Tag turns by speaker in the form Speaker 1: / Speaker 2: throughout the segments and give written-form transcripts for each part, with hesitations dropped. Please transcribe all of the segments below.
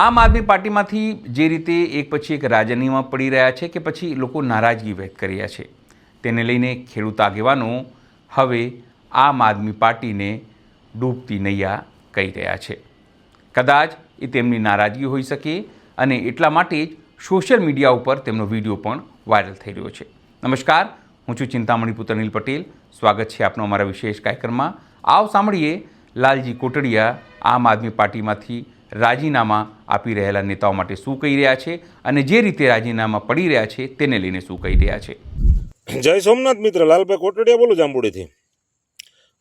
Speaker 1: આમ આદમી પાર્ટીમાંથી જે રીતે એક પછી એક રાજીનામા પડી રહ્યા છે કે પછી લોકો નારાજગી વ્યક્ત કરી રહ્યા છે, તેને લઈને ખેડૂત આગેવાનો હવે આમ આદમી પાર્ટીને ડૂબતી નૈયા કહી રહ્યા છે. કદાચ એ તેમની નારાજગી હોઈ શકે અને એટલા માટે જ સોશિયલ મીડિયા ઉપર તેમનો વિડીયો પણ વાયરલ થઈ રહ્યો છે. નમસ્કાર, હું છું ચિંતામણી પુત્ર અનિલ પટેલ. સ્વાગત છે આપનો અમારા વિશેષ કાર્યક્રમમાં. આવો સાંભળીએ લાલજી કોટડિયા આમ આદમી પાર્ટીમાંથી રાજીનામા આપી રહેલા નેતાઓ માટે શું કહી રહ્યા છે અને જે રીતે રાજીનામા પડી રહ્યા છે તેને લઈને શું કહી રહ્યા છે.
Speaker 2: જય સોમનાથ મિત્ર, લાલભાઈ કોટડિયા બોલું જાંબુડીથી.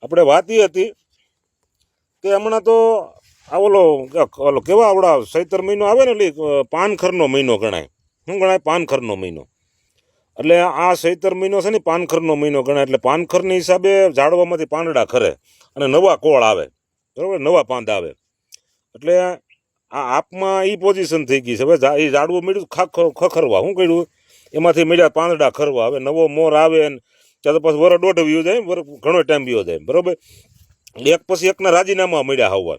Speaker 2: આપણે વાત એ હતી કે હમણાં તો આ ઓલો કેવા આવડા ચૈતર મહિનો આવે ને એટલે પાનખરનો મહિનો ગણાય. શું ગણાય? પાનખરનો મહિનો. એટલે આ ચૈતર મહિનો છે ને પાનખરનો મહિનો ગણાય. એટલે પાનખરની હિસાબે ઝાડવામાંથી પાંદડા ખરે અને નવા કોળ આવે, બરાબર, નવા પાંદ આવે. એટલે આ આપમાં એ પોઝિશન થઈ ગઈ છે. હવે એ ઝાડવું મળ્યું ખખરવા, શું કર્યું, એમાંથી મળ્યા પાંદડા ખરવા. હવે નવો મોર આવે ને ત્યાં તો પછી વર દોઢ વીયો જાય, ઘણો ટાઈમ વીયો જાય, બરાબર. એક પછી એકના રાજીનામા મળ્યા હોવા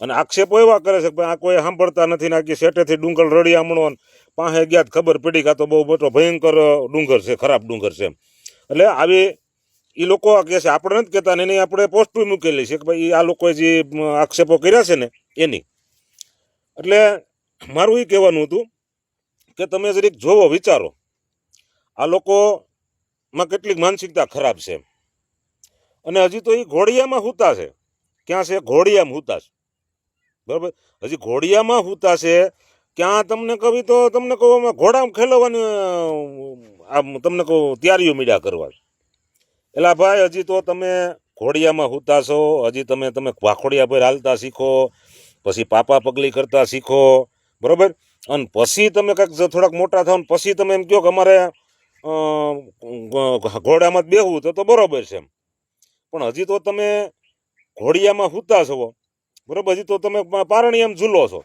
Speaker 2: અને આક્ષેપો એવા કરે છે કે આ કોઈ સાંભળતા નથી ને આખી સેટેથી ડુંગર રડિયામણો પાસે ગયા ખબર પડી કાં તો બહુ મોટો ભયંકર ડુંગર છે, ખરાબ ડુંગર છે. એટલે આવી એ લોકો કહે છે, આપણે નથી કહેતા ને એની આપણે પોસ્ટ મૂકેલી છે કે ભાઈ આ લોકોએ જે આક્ષેપો કર્યા છે ને એની. એટલે મારું એ કહેવાનું હતું કે તમે જરીક જોવો, વિચારો, આ લોકોમાં કેટલીક માનસિકતા ખરાબ છે. અને હજી તો એ ઘોડિયામાં હુતા છે. ક્યાં છે? ઘોડિયામાં હુતા છે, બરાબર. હજી ઘોડિયામાં હુતા છે. ક્યાં તમને કહું તો તમને કહું ઘોડામાં ખેલવાની આમ તમને કહું તૈયારીઓ મીડ્યા કરવા. એલા ભાઈ, હજી તો તમે ઘોડિયામાં હુતા છો. હજી તમે ભાખોડિયા પર હાલતા શીખો, પછી પાપા પગલી કરતા શીખો, બરાબર. અને પછી તમે કંઈક થોડાક મોટા થાવ ને પછી તમે એમ કહો કે અમારે ઘોડામાં જ બેહવું તો બરાબર છે. પણ હજી તો તમે ઘોડિયામાં હુતા છો, બરાબર. હજી તો તમે પારણી એમ ઝૂલો છો.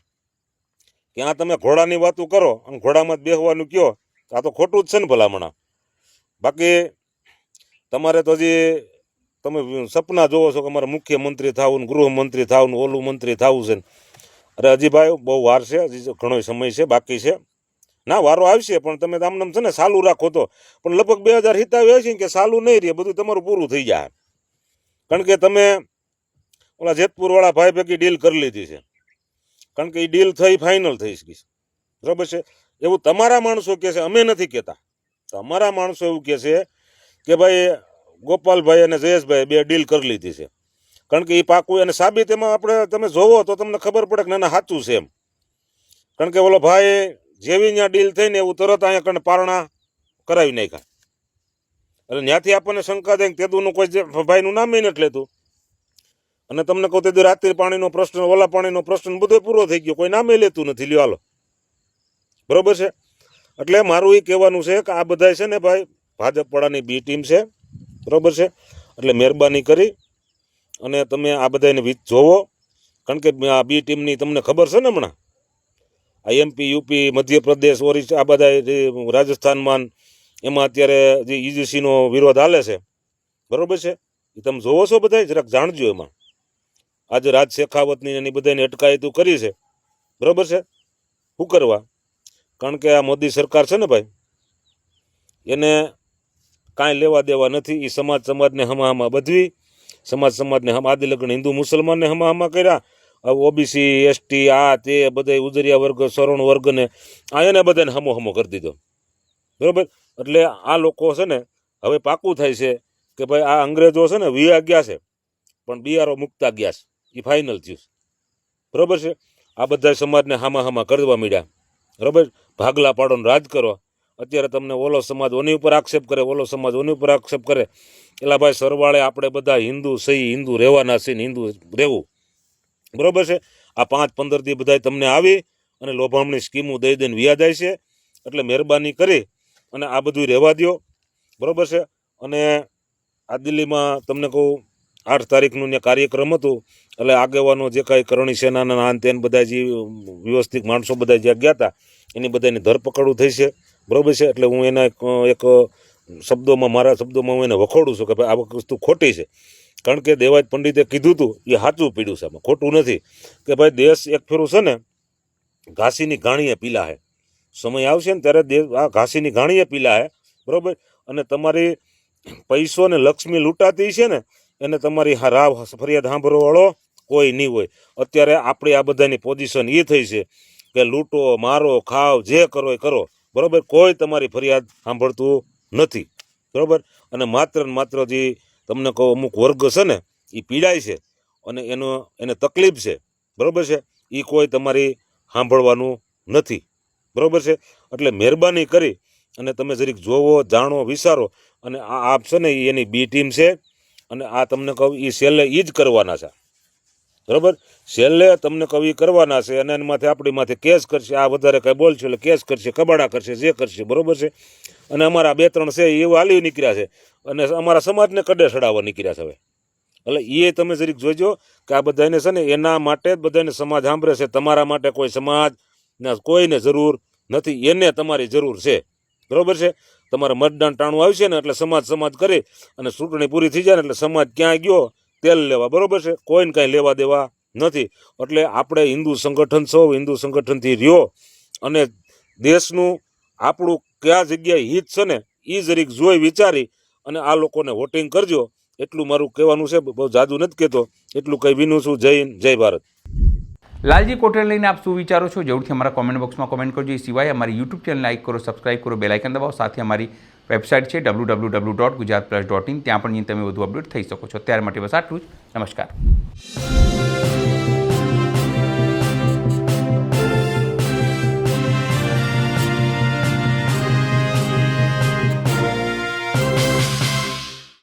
Speaker 2: ત્યાં તમે ઘોડાની વાતો કરો અને ઘોડામાં જ બેસવાનું કહો, આ તો ખોટું જ છે ને ભલામણા. બાકી તમારે તો હજી તમે સપના જોવો છો કે અમારે મુખ્યમંત્રી થવું ને ગૃહમંત્રી થવું ને ઓલું મંત્રી થવું છે. અરે હજી ભાઈ બહુ વાર છે, હજી ઘણો સમય છે, બાકી છે. ના, વારો આવશે, પણ તમે આમ છે ને ચાલુ રાખો તો. પણ લગભગ 2027 છે કે ચાલુ નહીં રહે, બધું તમારું પૂરું થઈ જાય. કારણ કે તમે ઓલા જેતપુર વાળા ભાઈ ભેગી ડીલ કરી લીધી છે. કારણ કે એ ડીલ થઈ, ફાઇનલ થઈ ગઈ, બરાબર છે. એવું તમારા માણસો કહે છે, અમે નથી કહેતા. તમારા માણસો એવું કહે છે કે ભાઈ ગોપાલભાઈ અને જયેશભાઈ બે ડીલ કરી લીધી છે. કારણ કે એ પાકું અને સાબિત એમાં આપણે તમે જોવો તો તમને ખબર પડે કે ના સાચું છે એમ. કારણ કે ઓલો ભાઈ જેવી ત્યાં ડીલ થઈને એવું તરત અહીંયા કને પારણા કરાવી નાખ્યા. એટલે ત્યાંથી આપણને શંકા થાય કે તેદુનું કોઈ ભાઈનું નામ નથી લેતું. અને તમને કહું તે રાત્રિ પાણીનો પ્રશ્ન, ઓલા પાણીનો પ્રશ્ન બધો પૂરો થઈ ગયો, કોઈ નામે લેતું નથી. લ્યો હાલો, બરોબર છે. એટલે મારું એ કહેવાનું છે કે આ બધા છે ને ભાઈ ભાજપ વાળાની બી ટીમ છે, બરોબર છે. એટલે મહેરબાની કરી અને તમે આ બધાને વીજ જોવો. કારણ કે આ બી ટીમની તમને ખબર છે ને હમણાં આ એમપી, યુપી, મધ્યપ્રદેશ, ઓરિસ્સા, આ બધા રાજસ્થાનમાં એમાં અત્યારે જે યુજીસીનો વિરોધ હાલે છે, બરોબર છે. એ તમે જોવો છો બધા, જરાક જાણજો. એમાં આજે રાજ શેખાવતની એની બધાની અટકાયતું કરી છે, બરોબર છે. શું કરવા? કારણ કે આ મોદી સરકાર છે ને ભાઈ, એને કાંઈ લેવા દેવા નથી. એ સમાજને હમાહમા બધવી, સમાજને આદિ લગ્ન હિન્દુ મુસલમાનને હમાહમા કર્યા. ઓબીસી, એસટી, આ તે બધા ઉજરિયા વર્ગ, સવર્ણ વર્ગને આ એને બધાને હમો કરી દીધો, બરોબર. એટલે આ લોકો છે ને હવે પાકું થાય છે કે ભાઈ આ અંગ્રેજો છે ને વિયા ગયા છે પણ બિયારો મુકતા ગયા છે. એ ફાઇનલ થયું, બરોબર છે. આ બધા સમાજને હામા કરવા માંડ્યા, બરોબર. ભાગલા પાડોને રાજ કરો. અત્યારે તમને ઓલો સમાજ ઓની ઉપર આક્ષેપ કરે, ઓલો સમાજ ઓની ઉપર આક્ષેપ કરે. એટલે ભાઈ સરવાળે આપણે બધા હિન્દુ સહી, હિન્દુ રહેવાના છે ને હિન્દુ રહેવું, બરોબર છે. આ 5-15 દી બધા તમને આવી અને લોભામણી સ્કીમો દઈ દઈને વ્યા જાય છે. એટલે મહેરબાની કરી અને આ બધું રહેવા દો, બરોબર છે. અને આ દિલ્હીમાં તમને કહું 8 તારીખનું ત્યાં કાર્યક્રમ હતું. એટલે આગેવાનો જે કાંઈ કરણી સેનાના આન તેન બધા જે વ્યવસ્થિત માણસો બધા જ્યાં ગયા હતા એની બધાની ધરપકડો થઈ છે, બરોબર છે. એટલે હું એના એક શબ્દોમાં, મારા શબ્દોમાં હું એને વખોડું છું કે ભાઈ આ વસ્તુ ખોટી છે. કારણ કે દેવાજ પંડિતે કીધું હતું એ સાચું પીડ્યું છે, આમાં ખોટું નથી. કે ભાઈ દેશ એક ફેરું છે ને ઘાસીની ઘાણીએ પીલા હે. સમય આવશે ને ત્યારે આ ઘાસીની ઘાણીએ પીલા હે, બરોબર. અને તમારી પૈસો ને લક્ષ્મી લૂંટાતી છે ને એને તમારી રાવ ફરિયાદ સાંભળવા વાળો કોઈ નહીં હોય. અત્યારે આપણી આ બધાની પોઝિશન એ થઈ છે કે લૂંટો, મારો, ખાવ, જે કરો એ કરો, બરોબર. કોઈ તમારી ફરિયાદ સાંભળતું નથી, બરોબર. અને માત્ર ને માત્ર જે તમને કહો અમુક વર્ગ છે ને એ પીડાય છે અને એને તકલીફ છે, બરોબર છે, એ કોઈ તમારી સાંભળવાનું નથી, બરોબર છે. એટલે મહેરબાની કરી અને તમે જરીક જોવો, જાણો, વિચારો. અને આ આપ છે ને એની બી ટીમ છે અને આ તમને કહું એ છેલ્લે એ જ કરવાના છે, બરોબર. છેલ્લે તમને કહું એ કરવાના છે અને એના માથે આપણી માથે કેસ કરશે. આ વધારે કંઈ બોલશે એટલે કેસ કરશે, કબાડા કરશે, જે કરશે, બરોબર છે. અને અમારા 2-3 છે એવું હાલી નીકળ્યા છે અને અમારા સમાજને કડે ચડાવવા નીકળ્યા છે હવે. એટલે એ તમે જરીક જોજો કે આ બધાને છે ને એના માટે જ બધાને સમાજ સાંભળે છે. તમારા માટે કોઈ સમાજ ને કોઈને જરૂર નથી, એને તમારી જરૂર છે, બરોબર છે. તમારે મતદાન ટાણું આવશે ને એટલે સમાજ કરી અને ચૂંટણી પૂરી થઈ જાય ને એટલે સમાજ ક્યાં ગયો તેલ લેવા, બરોબર છે. કોઈને કાંઈ લેવા દેવા નથી. એટલે આપણે હિન્દુ સંગઠન છો, હિન્દુ સંગઠનથી રહ્યો અને દેશનું આપણું કયા જગ્યાએ હિત છે ને એ જરીક જોઈ વિચારી અને આ લોકોને વોટિંગ કરજો. એટલું મારું કહેવાનું છે. બહુ જાદુ નથી કહેતો, એટલું કંઈ વિનું છું. જય હિન્દ, જય ભારત.
Speaker 1: લાલજી કોટને લઈને આપ શું વિચારો છો? જરૂરથી અમારા કોમેન્ટ બોક્સમાં કોમેન્ટ કરજો. એ સિવાય અમારી યુટ્યુબ ચેનલ લાઈક કરો, સબસ્ક્રાઇબ કરો, બેલ આઇકન દબાવો. સાથે અમારી વેબસાઇટ છે www.gujaratplus.in, ત્યાં પણ તમે વધુ અપડેટ થઈ શકો છો. ત્યાર માટે બસ આટલું જ. નમસ્કાર.